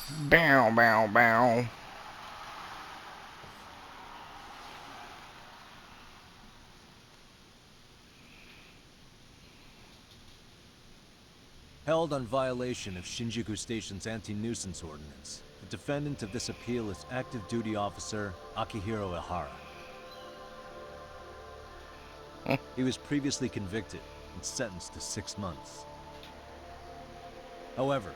Bow, bow, bow. Held on violation of Shinjuku Station's anti-nuisance ordinance, the defendant of this appeal is active duty officer Akihiro Ihara. He was previously convicted and sentenced to 6 months. However,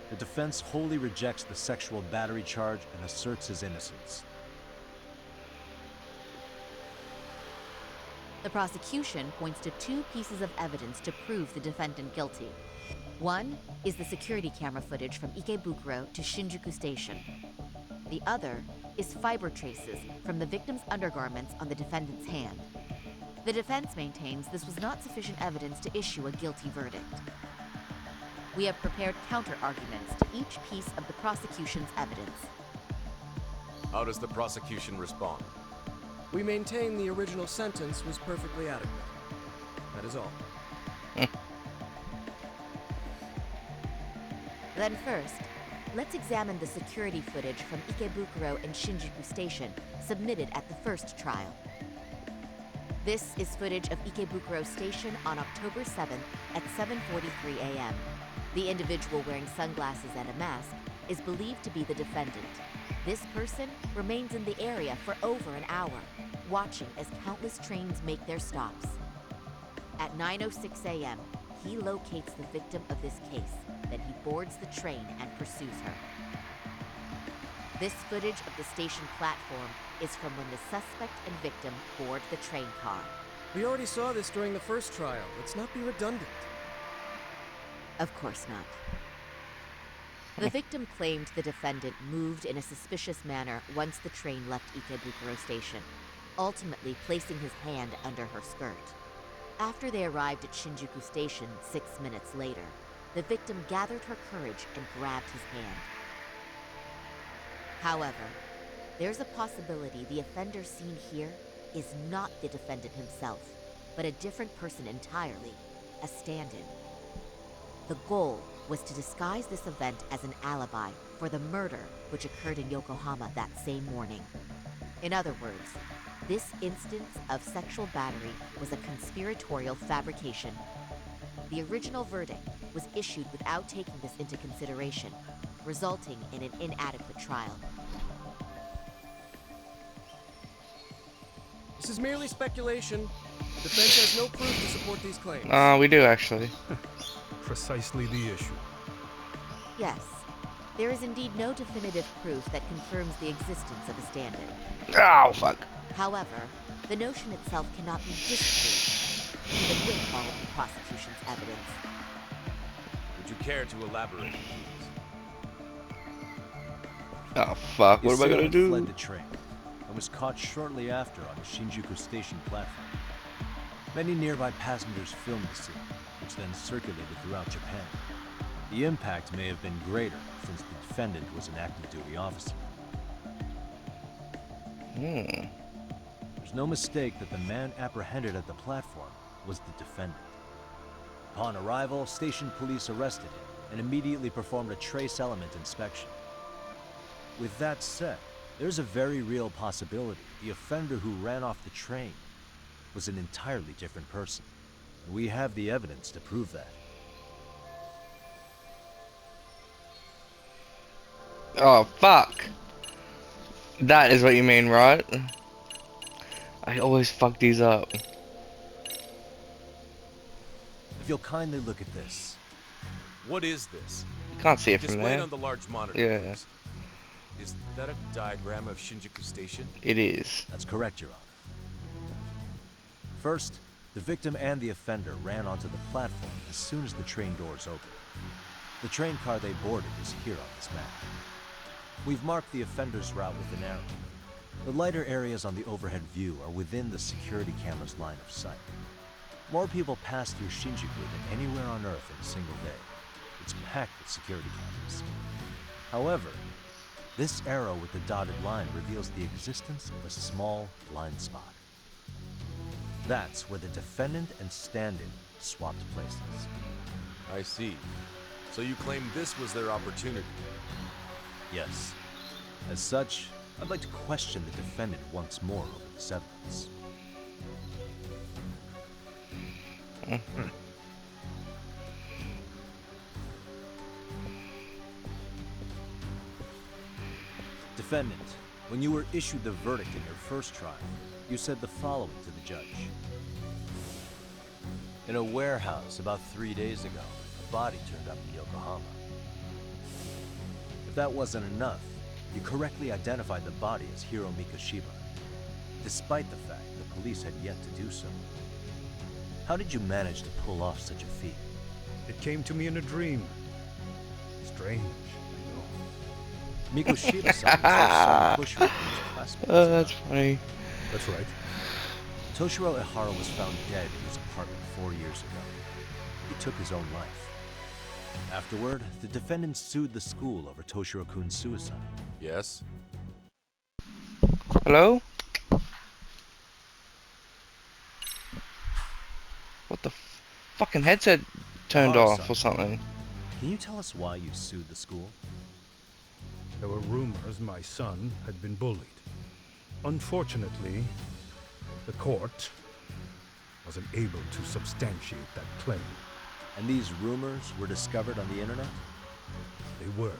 the defense wholly rejects the sexual battery charge and asserts his innocence. The prosecution points to two pieces of evidence to prove the defendant guilty. One is the security camera footage from Ikebukuro to Shinjuku Station. The other is fiber traces from the victim's undergarments on the defendant's hand. The defense maintains this was not sufficient evidence to issue a guilty verdict. We have prepared counter-arguments to each piece of the prosecution's evidence. How does the prosecution respond? We maintain the original sentence was perfectly adequate. That is all. Then first, let's examine the security footage from Ikebukuro and Shinjuku Station submitted at the first trial. This is footage of Ikebukuro Station on October 7th at 7:43 a.m. The individual wearing sunglasses and a mask is believed to be the defendant. This person remains in the area for over an hour, watching as countless trains make their stops. At 9:06 a.m., he locates the victim of this case. Then he boards the train and pursues her. This footage of the station platform is from when the suspect and victim board the train car. We already saw this during the first trial. Let's not be redundant. Of course not. The victim claimed the defendant moved in a suspicious manner once the train left Ikebukuro Station, ultimately placing his hand under her skirt. After they arrived at Shinjuku Station 6 minutes later, the victim gathered her courage and grabbed his hand. However, there's a possibility the offender seen here is not the defendant himself, but a different person entirely, a stand-in. The goal was to disguise this event as an alibi for the murder which occurred in Yokohama that same morning. In other words, this instance of sexual battery was a conspiratorial fabrication. The original verdict was issued without taking this into consideration, resulting in an inadequate trial. This is merely speculation. The defense has no proof to support these claims. We do actually. Precisely the issue. Yes, there is indeed no definitive proof that confirms the existence of a stand-in. Oh, fuck. However, the notion itself cannot be disproved, even with all of the prosecution's evidence. Would you care to elaborate, please? Oh, fuck. The What am I gonna assailant do? fled the train and was caught shortly after on the Shinjuku Station platform. Many nearby passengers filmed the scene, which then circulated throughout Japan. The impact may have been greater since the defendant was an active duty officer. There's no mistake that the man apprehended at the platform was the defendant. Upon arrival, station police arrested him and immediately performed a trace element inspection. With that said, there's a very real possibility the offender who ran off the train was an entirely different person. And we have the evidence to prove that. Oh, fuck. That is what you mean, right? I always fuck these up. If you'll kindly look at this. What is this? You can't see it from Displayed there. on the large monitor. Yeah. please. Is that a diagram of Shinjuku Station? It is. That's correct, Your Honor. First, the victim and the offender ran onto the platform as soon as the train doors opened. The train car they boarded is here on this map. We've marked the offender's route with an arrow. The lighter areas on the overhead view are within the security camera's line of sight. More people pass through Shinjuku than anywhere on Earth in a single day. It's packed with security cameras. However, this arrow with the dotted line reveals the existence of a small blind spot. That's where the defendant and stand-in swapped places. I see. So you claim this was their opportunity. Yes. As such, I'd like to question the defendant once more over this evidence. Defendant, when you were issued the verdict in your first trial, you said the following to the judge. In a warehouse about 3 days ago, a body turned up in Yokohama. If that wasn't enough, you correctly identified the body as Hiro Mikoshiba, despite the fact the police had yet to do so. How did you manage to pull off such a feat? It came to me in a dream. Strange, I know. Mikoshiba-san was your son Toshiro Kuhn's classmate. Oh, that's funny. That's right. Toshiro Ehara was found dead in his apartment 4 years ago. He took his own life. Afterward, the defendant sued the school over Toshiro Kuhn's suicide. Yes? Hello? What the fucking headset turned Ehara-san, off or something? Can you tell us why you sued the school? There were rumors my son had been bullied. Unfortunately, the court wasn't able to substantiate that claim. And these rumors were discovered on the internet? They were.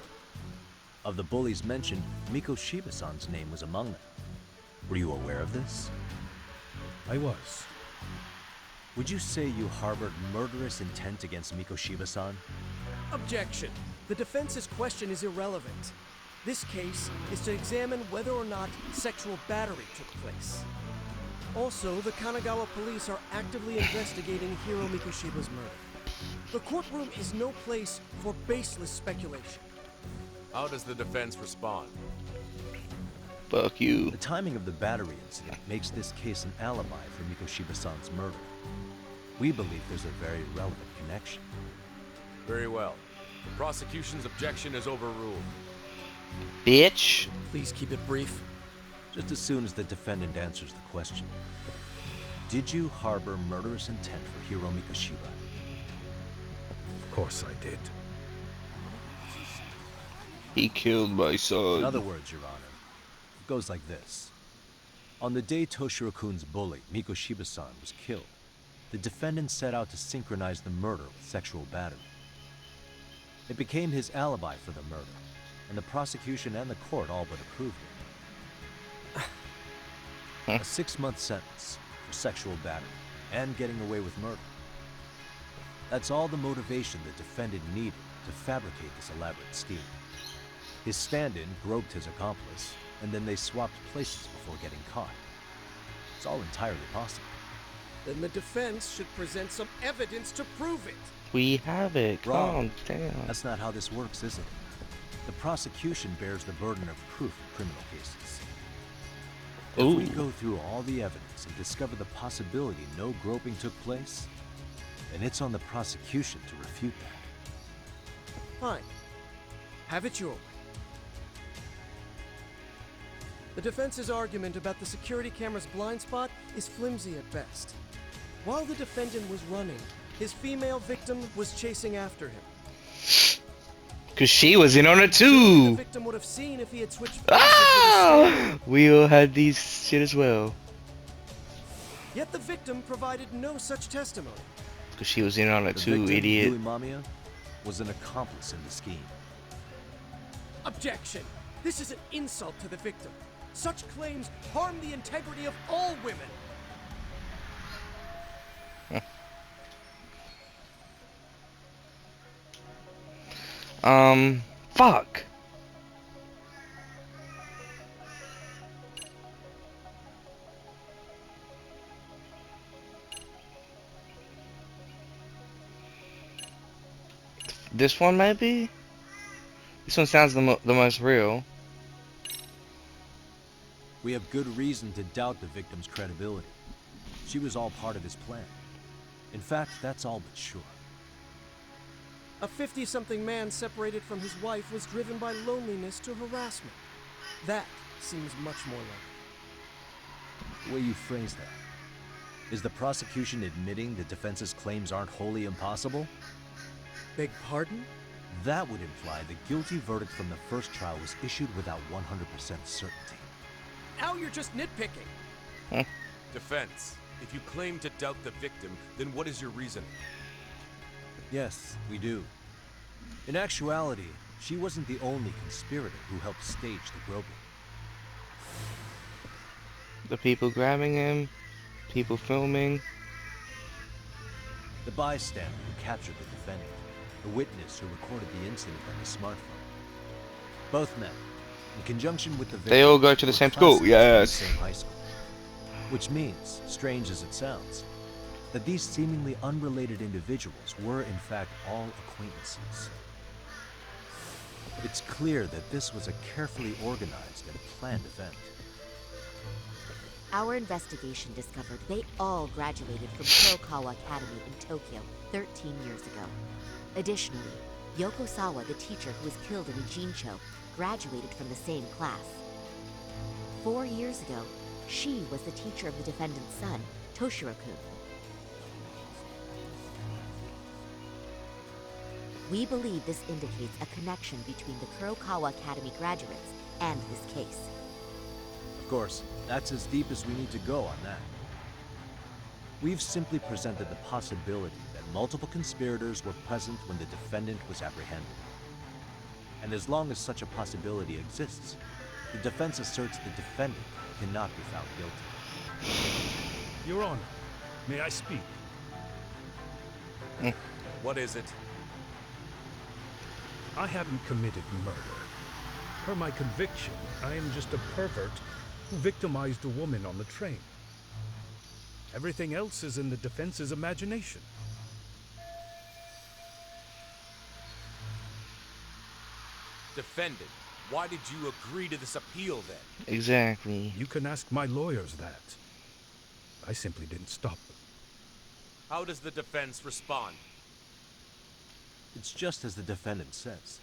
Of the bullies mentioned, Mikoshiba-san's name was among them. Were you aware of this? I was. Would you say you harbored murderous intent against Mikoshiba-san? Objection. The defense's question is irrelevant. This case is to examine whether or not sexual battery took place. Also, the Kanagawa police are actively investigating Hiro Mikoshiba's murder. The courtroom is no place for baseless speculation. How does the defense respond? Fuck you. The timing of the battery incident makes this case an alibi for Mikoshiba-san's murder. We believe there's a very relevant connection. Very well. The prosecution's objection is overruled. Bitch. Please keep it brief. Just as soon as the defendant answers the question. Did you harbor murderous intent for Hiro Mikoshiba? Of course I did. He killed my son. In other words, Your Honor, it goes like this. On the day Toshiro Kuhn's bully, Mikoshiba-san, was killed, the defendant set out to synchronize the murder with sexual battery. It became his alibi for the murder, and the prosecution and the court all but approved it. A 6-month sentence for sexual battery and getting away with murder. That's all the motivation the defendant needed to fabricate this elaborate scheme. His stand-in groped his accomplice, and then they swapped places before getting caught. It's all entirely possible. Then the defense should present some evidence to prove it. We have it. Wrong. Calm down. That's not how this works, is it? The prosecution bears the burden of proof in criminal cases. If Ooh. we go through all the evidence and discover the possibility no groping took place, then it's on the prosecution to refute that. Fine. Have it your way. The defense's argument about the security camera's blind spot is flimsy at best. While the defendant was running, his female victim was chasing after him. Cause she was in on it The too. victim would have seen if he had switched faces with his stand. Ah! We all had these shit as well. Yet the victim provided no such testimony. Cause she was in on it The too, victim, idiot. Yui Mamiya, was an accomplice in the scheme. Objection! This is an insult to the victim. Such claims harm the integrity of all women. Fuck. This one maybe? This one sounds the most real. We have good reason to doubt the victim's credibility. She was all part of his plan. In fact, that's all but sure. A 50-something man separated from his wife was driven by loneliness to harassment. That seems much more likely. The way you phrase that. Is the prosecution admitting the defense's claims aren't wholly impossible? Beg pardon? That would imply the guilty verdict from the first trial was issued without 100% certainty. Now you're just nitpicking. Defense, if you claim to doubt the victim, then what is your reasoning? Yes, we do. In actuality, she wasn't the only conspirator who helped stage the groping. The people grabbing him, people filming. The bystander who captured the defendant, the witness who recorded the incident on his smartphone. Both men, in conjunction with the victim, They all go to the were same school, classmates from yes. the same high school. Which means, strange as it sounds, that these seemingly unrelated individuals were in fact all acquaintances. It's clear that this was a carefully organized and planned event. Our investigation discovered they all graduated from Kurokawa Academy in Tokyo 13 years ago. Additionally, Yoko Sawa, the teacher who was killed in Ijincho, graduated from the same class. 4 years ago, she was the teacher of the defendant's son, Toshiro-kun. We believe this indicates a connection between the Kurokawa Academy graduates and this case. Of course, that's as deep as we need to go on that. We've simply presented the possibility that multiple conspirators were present when the defendant was apprehended. And as long as such a possibility exists, the defense asserts the defendant cannot be found guilty. Your Honor, may I speak? What is it? I haven't committed murder. Per my conviction, I am just a pervert who victimized a woman on the train. Everything else is in the defense's imagination. Defendant, why did you agree to this appeal then? Exactly. You can ask my lawyers that. I simply didn't stop them. How does the defense respond? It's just as the defendant says.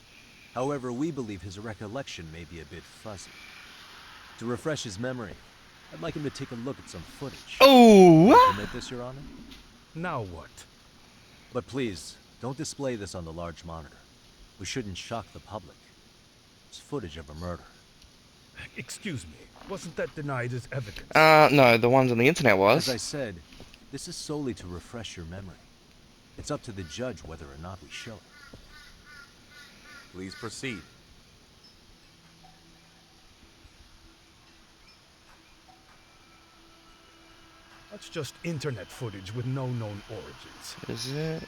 However, we believe his recollection may be a bit fuzzy. To refresh his memory, I'd like him to take a look at some footage. Oh! Permit this, Your Honor? Now what? But please, don't display this on the large monitor. We shouldn't shock the public. It's footage of a murder. Excuse me, wasn't that denied as evidence? No, the ones on the internet was. As I said, this is solely to refresh your memory. It's up to the judge whether or not we show it. Please proceed. That's just internet footage with no known origins. Is it?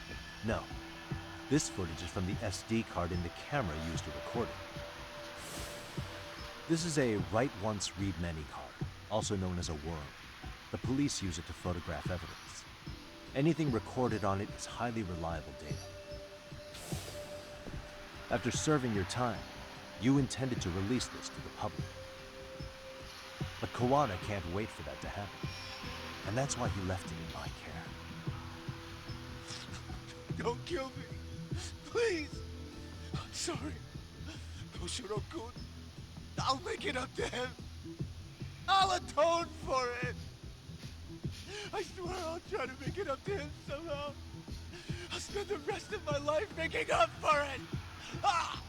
No. This footage is from the SD card in the camera used to record it. This is a write once, read many card, also known as a worm. The police use it to photograph evidence. Anything recorded on it is highly reliable data. After serving your time, you intended to release this to the public. But Kawada can't wait for that to happen. And that's why he left it in my care. Don't kill me. Please. I'm sorry. Toshiro-kun. I'll make it up to him. I'll atone for it. I swear I'll try to make it up to him somehow. I'll spend the rest of my life making up for it. Ah!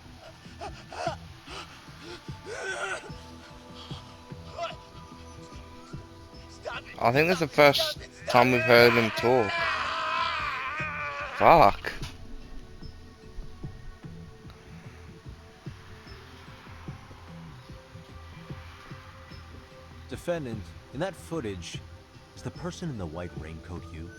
Stop it. I think that's the first time we've heard him talk. Fuck. Defendant, in that footage, is the person in the white raincoat you?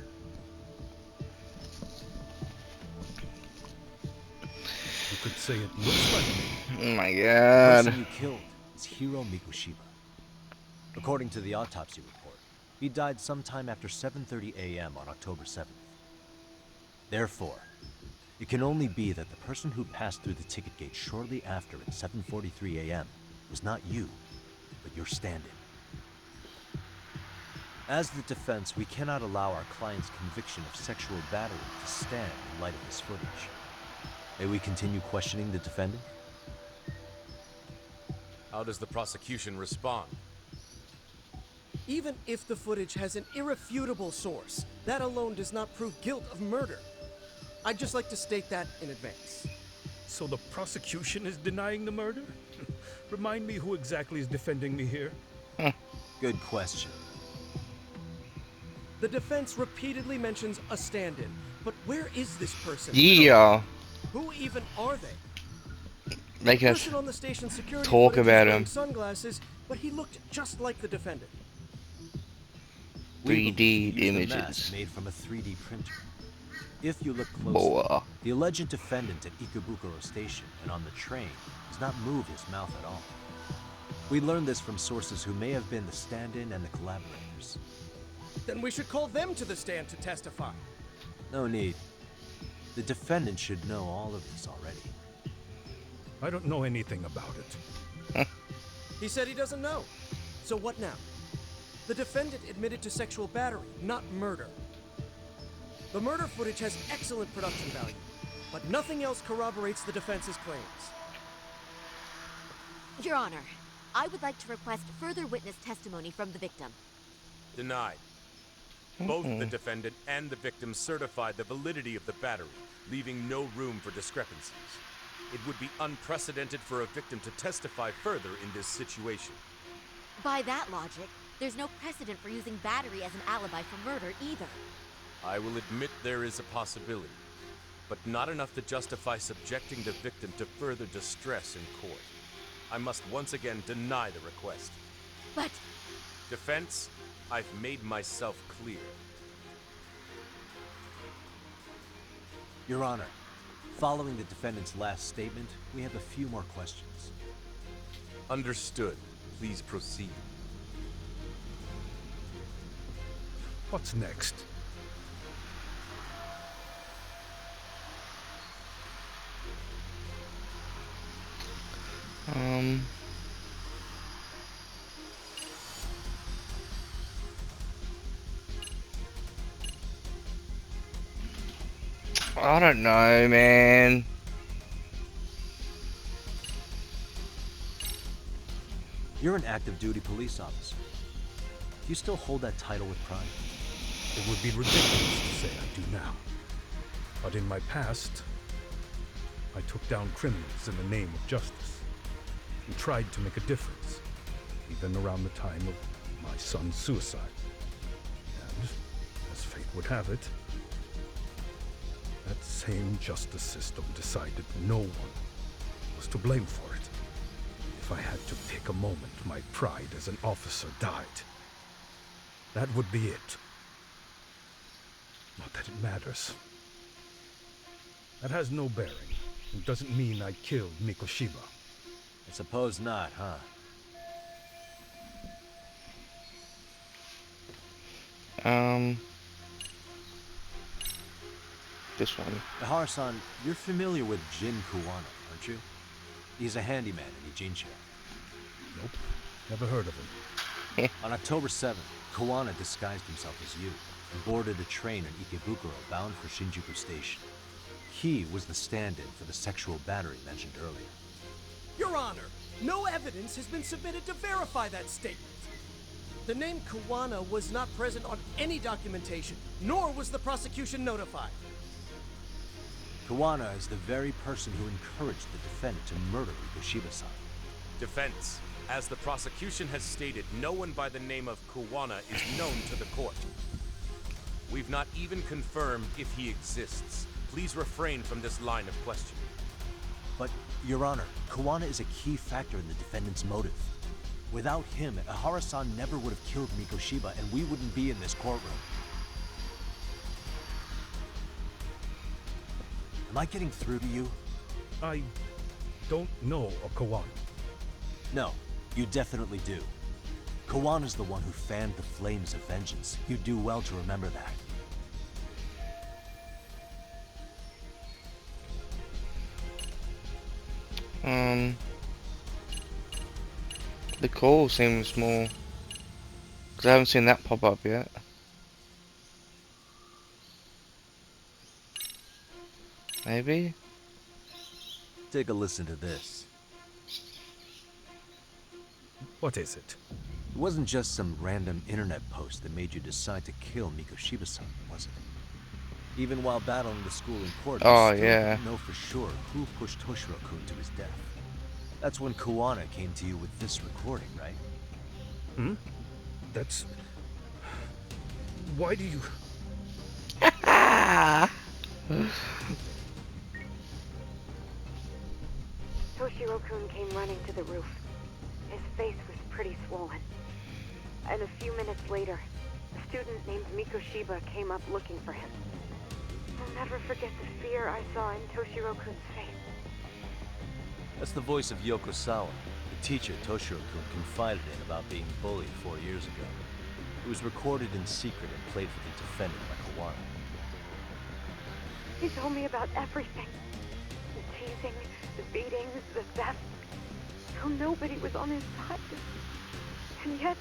You could say it looks like me. Oh my The god. person you killed is Hiro Mikushiba. According to the autopsy report, he died sometime after 7:30 a.m. on October 7th. Therefore, it can only be that the person who passed through the ticket gate shortly after at 7:43 a.m. was not you, but your stand-in. As the defense, we cannot allow our client's conviction of sexual battery to stand in light of this footage. May we continue questioning the defendant? How does the prosecution respond? Even if the footage has an irrefutable source, that alone does not prove guilt of murder. I'd just like to state that in advance. So the prosecution is denying the murder? Remind me who exactly is defending me here? Good question. The defense repeatedly mentions a stand-in, but where is this person? Yeah. Who even are they? Making The us person on the station security talk footage is about wearing him. sunglasses, but he looked just like the defendant. We 3D believe he used a images. mask made from a 3D printer. If you look closely, Boy. the alleged defendant at Ikebukuro Station and on the train does not move his mouth at all. We learned this from sources who may have been the stand-in and the collaborators. Then we should call them to the stand to testify. No need. The defendant should know all of this already. I don't know anything about it. He said he doesn't know. So what now? The defendant admitted to sexual battery, not murder. The murder footage has excellent production value, but nothing else corroborates the defense's claims. Your Honor, I would like to request further witness testimony from the victim. Denied. Both the defendant and the victim certified the validity of the battery, leaving no room for discrepancies. It would be unprecedented for a victim to testify further in this situation. By that logic, there's no precedent for using battery as an alibi for murder either. I will admit there is a possibility, but not enough to justify subjecting the victim to further distress in court. I must once again deny the request. But Defense, I've made myself clear. Your Honor, following the defendant's last statement, we have a few more questions. Understood. Please proceed. What's next? I don't know, man. You're an active duty police officer. Do you still hold that title with pride? It would be ridiculous to say I do now. But in my past, I took down criminals in the name of justice and tried to make a difference, even around the time of my son's suicide. And, as fate would have it, that same justice system decided no one was to blame for it. If I had to pick a moment my pride as an officer died, that would be it. Not that it matters. That has no bearing. It doesn't mean I killed Mikoshiba. I suppose not, huh? This one. Ihara-san, you're familiar with Jin Kuwana, aren't you? He's a handyman in Ijincho. Nope. Never heard of him. On October 7th, Kuwana disguised himself as you and boarded a train in Ikebukuro bound for Shinjuku Station. He was the stand-in for the sexual battery mentioned earlier. Your Honor, no evidence has been submitted to verify that statement. The name Kuwana was not present on any documentation, nor was the prosecution notified. Kuwana is the very person who encouraged the defendant to murder Mikoshiba-san. Defense, as the prosecution has stated, no one by the name of Kuwana is known to the court. We've not even confirmed if he exists. Please refrain from this line of questioning. But, Your Honor, Kuwana is a key factor in the defendant's motive. Without him, Ihara-san never would have killed Mikoshiba, and we wouldn't be in this courtroom. Am I getting through to you? I don't know a Kawan. No, you definitely do. Kawana's the one who fanned the flames of vengeance. You do well to remember that. The call seems more... Because I haven't seen that pop up yet. Maybe? Take a listen to this. What is it? It wasn't just some random internet post that made you decide to kill Mikoshiba-san, was it? Even while battling the school in court, Oh, they still yeah. didn't know for sure who pushed Toshiro-kun to his death. That's when Kuwana came to you with this recording, right? Hmm? That's... Why do you... Toshiro-kun came running to the roof. His face was pretty swollen. And a few minutes later, a student named Mikoshiba came up looking for him. I'll never forget the fear I saw in Toshiro-kun's face. That's the voice of Yokosawa, the teacher Toshiro-kun confided in about being bullied 4 years ago. It was recorded in secret and played for the defendant by Kuwana. He told me about everything. The teasing, the beatings, the theft. How nobody was on his side. And yet,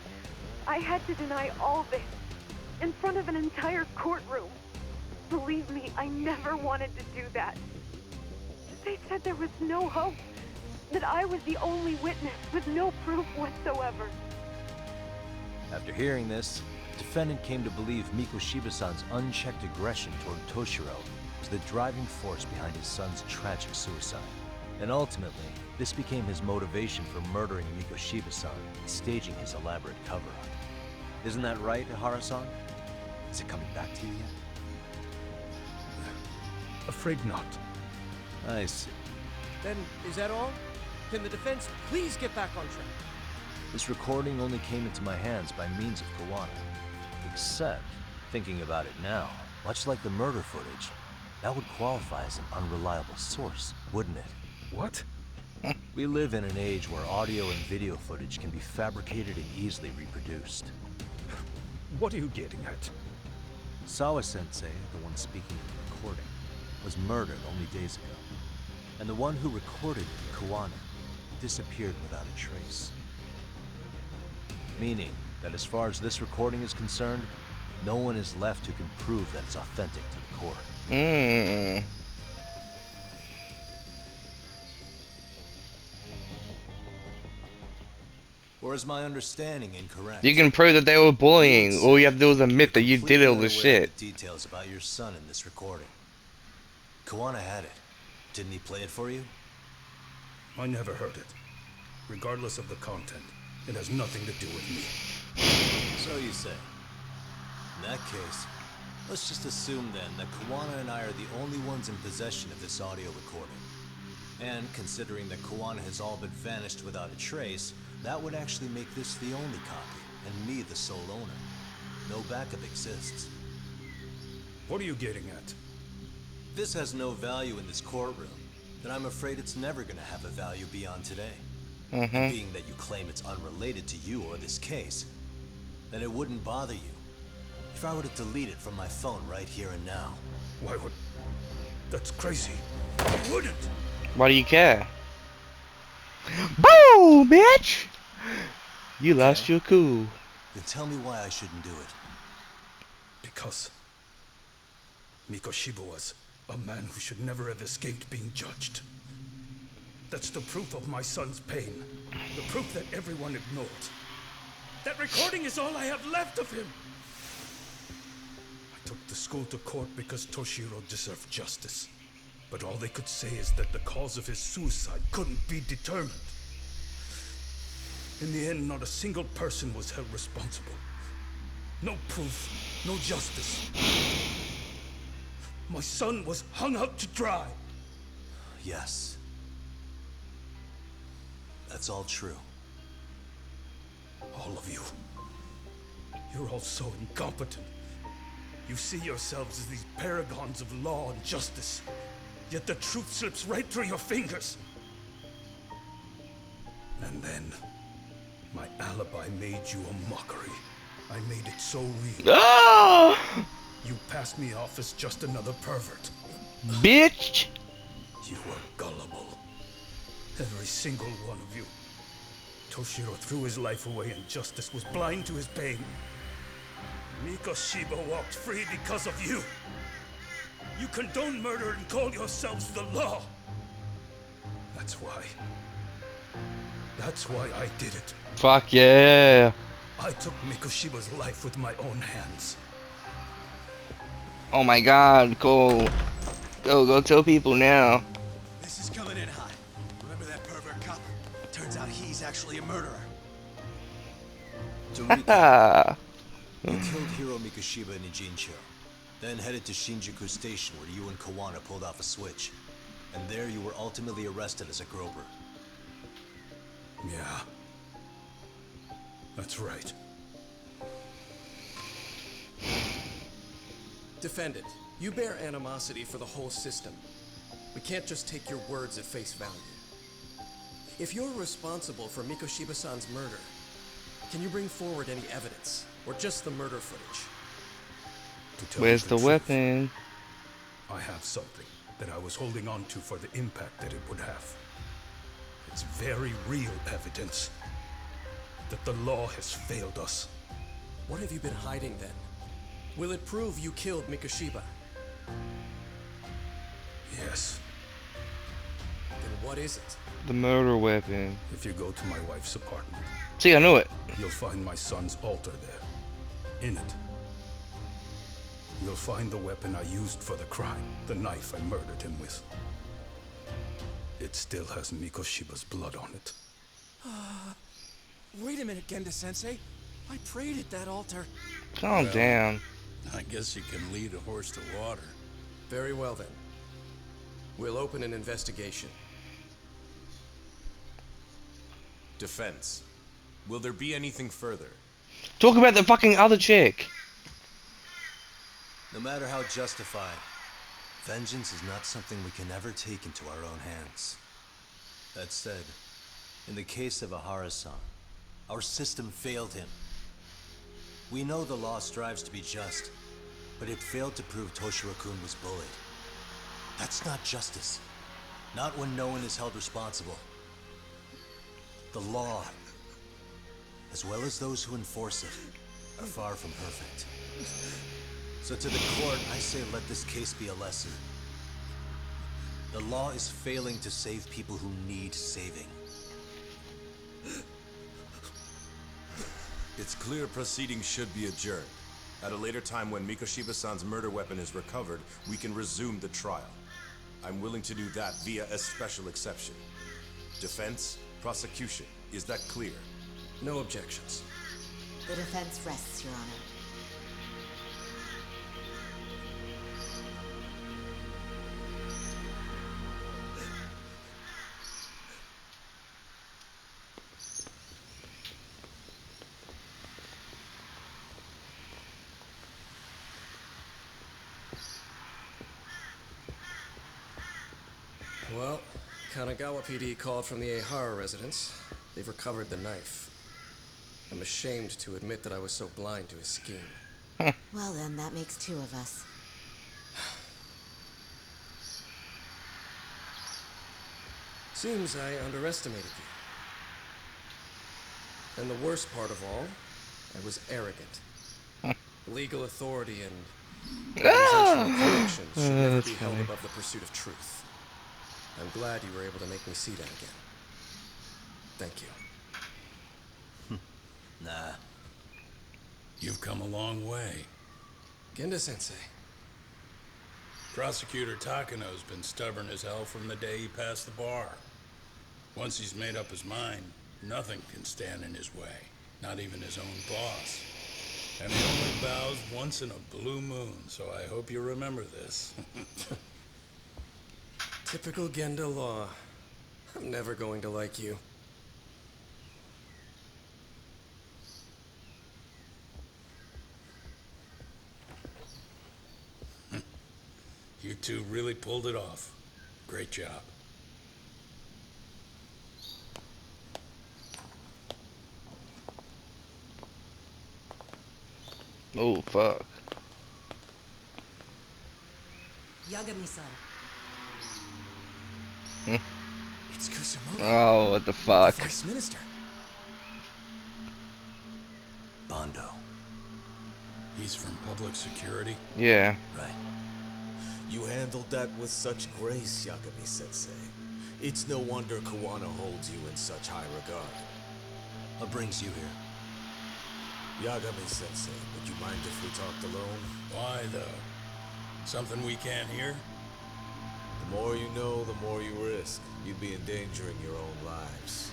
I had to deny all this in front of an entire courtroom. Believe me, I never wanted to do that. They said there was no hope, that I was the only witness with no proof whatsoever. After hearing this, the defendant came to believe Mikoshiba-san's unchecked aggression toward Toshiro was the driving force behind his son's tragic suicide. And ultimately, this became his motivation for murdering Mikoshiba-san and staging his elaborate cover-up. Isn't that right, Ihara-san? Is it coming back to you yet? Afraid not. I see. Then, is that all? Can the defense please get back on track? This recording only came into my hands by means of Kuwana. Except, thinking about it now, much like the murder footage, that would qualify as an unreliable source, wouldn't it? What? We live in an age where audio and video footage can be fabricated and easily reproduced. What are you getting at? Sawa-sensei, the one speaking in the recording, was murdered only days ago. And the one who recorded it, Kuwana, disappeared without a trace. Meaning that as far as this recording is concerned, no one is left who can prove that it's authentic to the core. Mm. Or is my understanding incorrect? You can prove that they were bullying. All you have to do is admit that you did all this Completely unaware shit. of the details about your son in this recording. Kuwana had it. Didn't he play it for you? I never heard it. Regardless of the content, it has nothing to do with me. So you say. In that case, let's just assume then that Kuwana and I are the only ones in possession of this audio recording. And considering that Kuwana has all but vanished without a trace, that would actually make this the only copy, and me the sole owner. No backup exists. What are you getting at? This has no value in this courtroom, then I'm afraid it's never gonna have a value beyond today. And being that you claim it's unrelated to you or this case, then it wouldn't bother you if I were to delete it from my phone right here and now. Why would... That's crazy. I wouldn't! Why do you care? Boom, bitch! You lost your cool. Then tell me why I shouldn't do it. Because... Mikoshiba was a man who should never have escaped being judged. That's the proof of my son's pain. The proof that everyone ignored. That recording is all I have left of him! I took the school to court because Toshiro deserved justice. But all they could say is that the cause of his suicide couldn't be determined. In the end, not a single person was held responsible. No proof, no justice. My son was hung out to dry. Yes. That's all true. All of you. You're all so incompetent. You see yourselves as these paragons of law and justice. Yet the truth slips right through your fingers. And then, my alibi made you a mockery. I made it so real. Ah! You passed me off as just another pervert. Bitch! You were gullible. Every single one of you. Toshiro threw his life away and justice was blind to his pain. Mikoshiba walked free because of you. You condone murder and call yourselves the law. That's why I did it. Fuck yeah. I took Mikoshiba's life with my own hands. Oh my god, go. Go tell people now. This is coming in hot. Remember that pervert cop? Turns out he's actually a murderer. To recap, you killed Hiro Mikoshiba in Ijincho, then headed to Shinjuku Station where you and Kawana pulled off a switch. And there you were ultimately arrested as a Grober. Yeah. That's right. Defendant, you bear animosity for the whole system. We can't just take your words at face value. If you're responsible for Mikoshiba-san's murder, can you bring forward any evidence? Or just the murder footage? To tell Where's you the truth, weapon? I have something that I was holding on to for the impact that it would have. It's very real evidence that the law has failed us. What have you been hiding then? Will it prove you killed Mikoshiba? Yes. Then what is it? The murder weapon. If you go to my wife's apartment, See, I knew it. you'll find my son's altar there. In it, you'll find the weapon I used for the crime, the knife I murdered him with. It still has Mikoshiba's blood on it. Wait a minute, Genda-sensei. I prayed at that altar. Calm down. I guess you can lead a horse to water. Very well then. We'll open an investigation. Defense. Will there be anything further? Talk about the fucking other chick. No matter how justified, vengeance is not something we can ever take into our own hands. That said, in the case of Ahara-san, our system failed him. We know the law strives to be just, but it failed to prove Toshiro-kun was bullied. That's not justice. Not when no one is held responsible. The law, as well as those who enforce it, are far from perfect. So to the court, I say let this case be a lesson. The law is failing to save people who need saving. It's clear proceedings should be adjourned. At a later time when Mikoshiba-san's murder weapon is recovered, we can resume the trial. I'm willing to do that via a special exception. Defense, prosecution, is that clear? No objections. The defense rests, Your Honor. Well, Kanagawa PD called from the Ehara residence. They've recovered the knife. I'm ashamed to admit that I was so blind to his scheme. Well then, that makes two of us. Seems I underestimated you. And the worst part of all, I was arrogant. Legal authority and organizational connections should never be held above the pursuit of truth. I'm glad you were able to make me see that again. Thank you. Nah. You've come a long way. Genda-sensei. Prosecutor Takano's been stubborn as hell from the day he passed the bar. Once he's made up his mind, nothing can stand in his way. Not even his own boss. And he only bows once in a blue moon, so I hope you remember this. Typical Genda law. I'm never going to like you. You two really pulled it off. Great job. Oh, fuck. Yagami-san. It's Kusumoto, Oh, what the fuck? Vice Minister. Bondo. He's from public security. Yeah. Right. You handled that with such grace, Yagami-sensei. It's no wonder Kawana holds you in such high regard. What brings you here? Yagami-sensei, would you mind if we talked alone? Why, though? Something we can't hear? The more you know, the more you risk. You'd be endangering your own lives.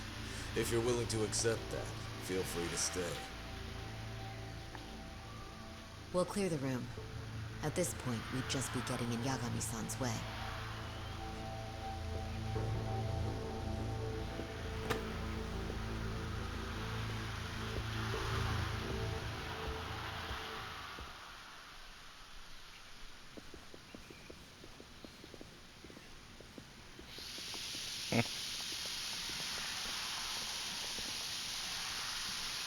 If you're willing to accept that, feel free to stay. We'll clear the room. At this point, we'd just be getting in Yagami-san's way.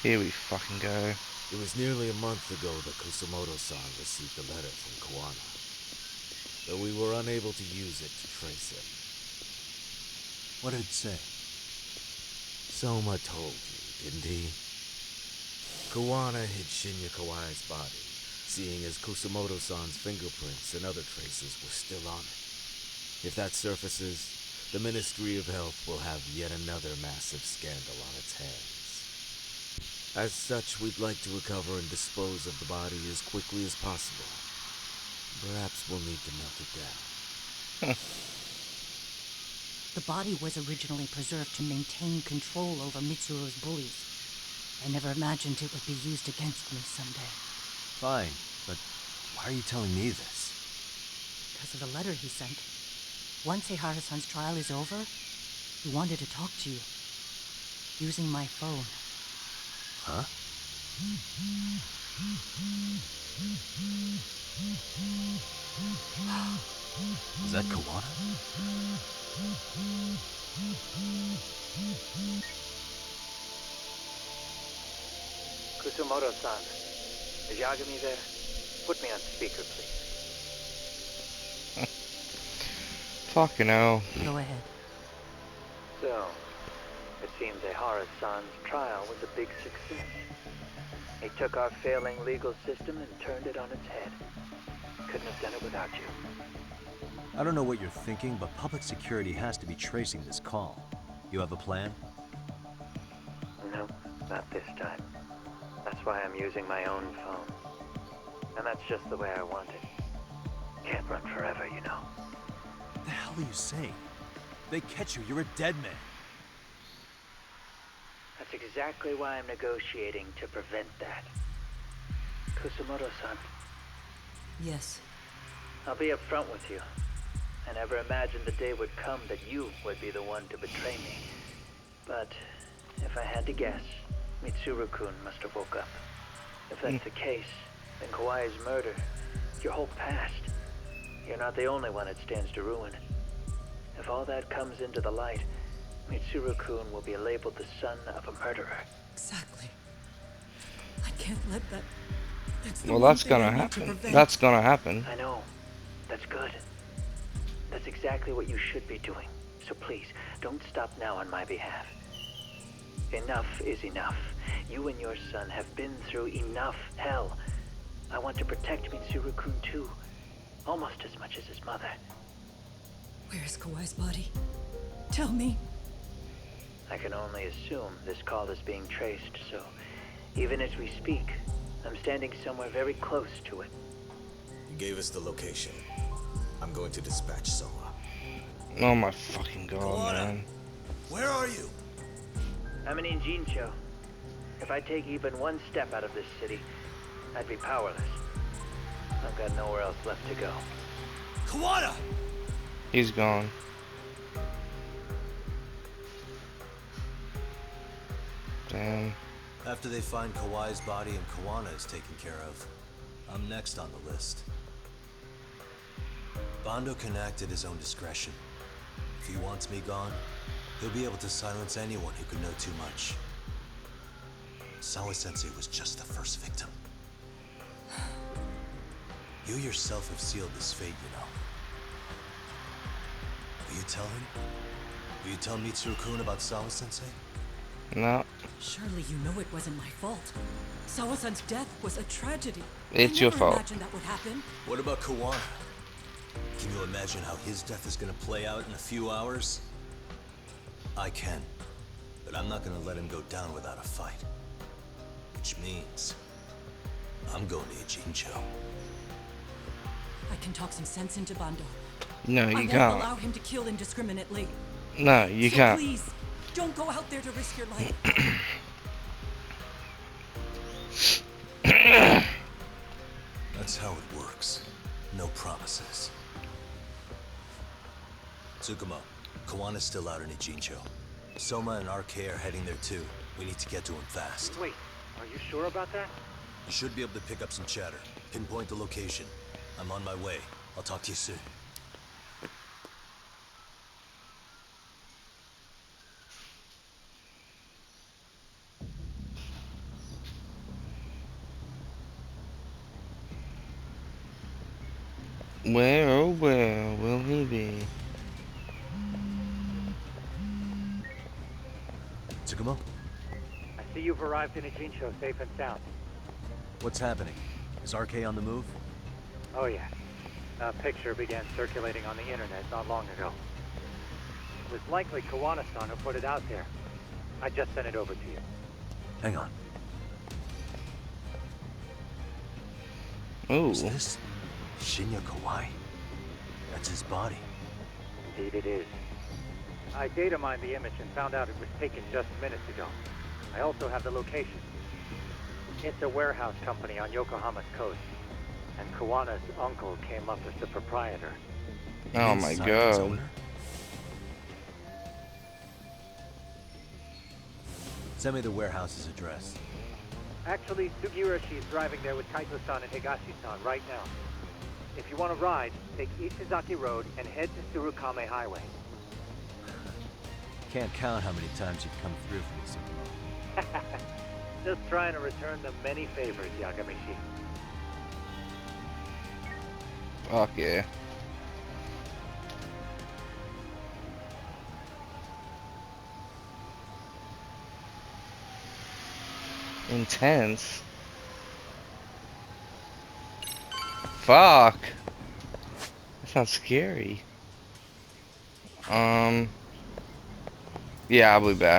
Here we fucking go. It was nearly a month ago that Kusumoto-san received a letter from Kawana. Though we were unable to use it to trace him. What did it say? Soma told you, didn't he? Kawana hid Shinya Kawai's body, seeing as Kusumoto-san's fingerprints and other traces were still on it. If that surfaces, the Ministry of Health will have yet another massive scandal on its hands. As such, we'd like to recover and dispose of the body as quickly as possible. Perhaps we'll need to melt it down. The body was originally preserved to maintain control over Mitsuru's bullies. I never imagined it would be used against me someday. Fine, but why are you telling me this? Because of the letter he sent. Once Ehara-san's trial is over, he wanted to talk to you. Using my phone. Huh? Is that Kawana? Kusumoto-san, is Yagami there? Put me on speaker, please. Fucking hell. Go ahead. So, it seems Ehara-san's trial was a big success. He took our failing legal system and turned it on its head. Couldn't have done it without you. I don't know what you're thinking, but public security has to be tracing this call. You have a plan? No, not this time. That's why I'm using my own phone. And that's just the way I want it. Can't run forever, you know. What the hell are you saying? They catch you, you're a dead man. That's exactly why I'm negotiating to prevent that. Kusumoto-san. Yes. I'll be upfront with you. I never imagined the day would come that you would be the one to betray me. But if I had to guess, Mitsuru-kun must have woke up. If that's the case, then Kawai's murder, your whole past, you're not the only one it stands to ruin. If all that comes into the light, Mitsuru-kun will be labeled the son of a murderer. Exactly. I can't let that... Well, that's gonna happen. That's gonna happen. I know. That's good. That's exactly what you should be doing. So please, don't stop now on my behalf. Enough is enough. You and your son have been through enough hell. I want to protect Mitsuru-kun too. Almost as much as his mother. Where is Kawai's body? Tell me. I can only assume this call is being traced, so even as we speak, I'm standing somewhere very close to it. You gave us the location. I'm going to dispatch Soma. Oh my fucking god, man. Where are you? I'm in Injincho. If I take even one step out of this city, I'd be powerless. I've got nowhere else left to go. Kawana! He's gone. Damn. After they find Kawai's body and Kawana is taken care of, I'm next on the list. Bando can act at his own discretion. If he wants me gone, he'll be able to silence anyone who could know too much. Sawa-sensei was just the first victim. You yourself have sealed this fate, you know. Will you tell him? Will you tell Mitsuru-kun about Sawa-sensei? No. Surely you know it wasn't my fault. Sawa-san's death was a tragedy. It's your fault. I never imagined that would happen. What about Kawana? Can you imagine how his death is gonna play out in a few hours? I can, but I'm not gonna let him go down without a fight. Which means, I'm going to Ijincho. I can talk some sense into Bando. No, I you won't can't. allow him to kill indiscriminately. No, you So can't. please, don't go out there to risk your life. That's how it works. No promises. Tsukumo, Kawana's still out in Ijincho. Soma and RK are heading there too. We need to get to him fast. Wait, are you sure about that? You should be able to pick up some chatter. Pinpoint the location. I'm on my way. I'll talk to you soon. Where, oh where will he be? Tsukumo? I see you've arrived in Ijincho safe and sound. What's happening? Is RK on the move? Oh yeah. A picture began circulating on the internet not long ago. It was likely Kawana-san who put it out there. I just sent it over to you. Hang on. Ooh. Is this Shinya Kawai? That's his body. Indeed it is. I data mined the image and found out it was taken just minutes ago. I also have the location. It's a warehouse company on Yokohama's coast. And Kawana's uncle came up as the proprietor. Oh my god. Send me the warehouse's address. Actually, Sugiurashi is driving there with Kaito-san and Higashi-san right now. If you want to ride, take Ishizaki Road and head to Tsurukame Highway. Can't count how many times you've come through for me, Tsukumo. Just trying to return them many favors, Yagamishi. Fuck yeah. Intense. Fuck. That sounds scary. Yeah, I'll be back.